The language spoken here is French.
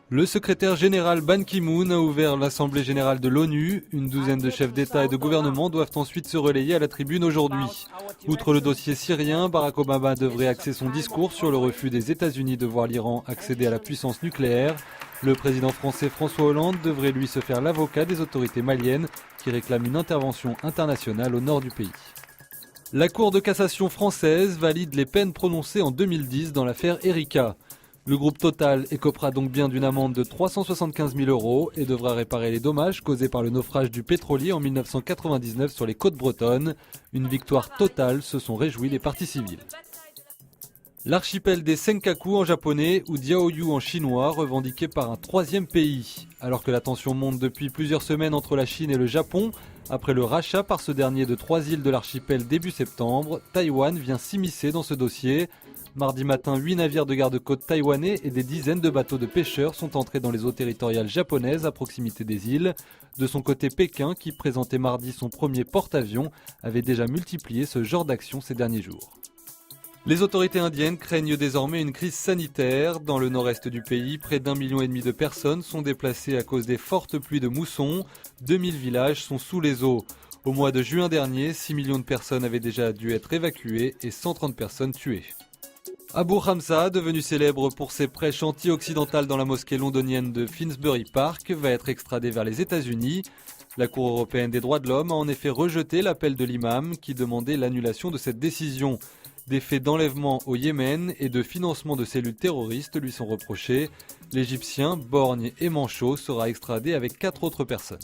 Le secrétaire général Ban Ki-moon a ouvert l'Assemblée générale de l'ONU. Une douzaine de chefs d'État et de gouvernement doivent ensuite se relayer à la tribune aujourd'hui. Outre le dossier syrien, Barack Obama devrait axer son discours sur le refus des États-Unis de voir l'Iran accéder à la puissance nucléaire. Le président français François Hollande devrait lui se faire l'avocat des autorités maliennes qui réclament une intervention internationale au nord du pays. La Cour de cassation française valide les peines prononcées en 2010 dans l'affaire Erika. Le groupe Total écopera donc bien d'une amende de 375 000 € et devra réparer les dommages causés par le naufrage du pétrolier en 1999 sur les côtes bretonnes. Une victoire totale, se sont réjouis les parties civiles. L'archipel des Senkaku en japonais ou Diaoyu en chinois, revendiqué par un troisième pays. Alors que la tension monte depuis plusieurs semaines entre la Chine et le Japon, après le rachat par ce dernier de 3 îles de l'archipel début septembre, Taïwan vient s'immiscer dans ce dossier. Mardi matin, 8 navires de garde-côte taïwanais et des dizaines de bateaux de pêcheurs sont entrés dans les eaux territoriales japonaises à proximité des îles. De son côté, Pékin, qui présentait mardi son premier porte-avions, avait déjà multiplié ce genre d'action ces derniers jours. Les autorités indiennes craignent désormais une crise sanitaire. Dans le nord-est du pays, près d'1,5 million de personnes sont déplacées à cause des fortes pluies de mousson. 2000 villages sont sous les eaux. Au mois de juin dernier, 6 millions de personnes avaient déjà dû être évacuées et 130 personnes tuées. Abu Hamza, devenu célèbre pour ses prêches anti-occidentales dans la mosquée londonienne de Finsbury Park, va être extradé vers les États-Unis. La Cour européenne des droits de l'homme a en effet rejeté l'appel de l'imam qui demandait l'annulation de cette décision. Des faits d'enlèvement au Yémen et de financement de cellules terroristes lui sont reprochés. L'Égyptien, borgne et manchot, sera extradé avec 4 autres personnes.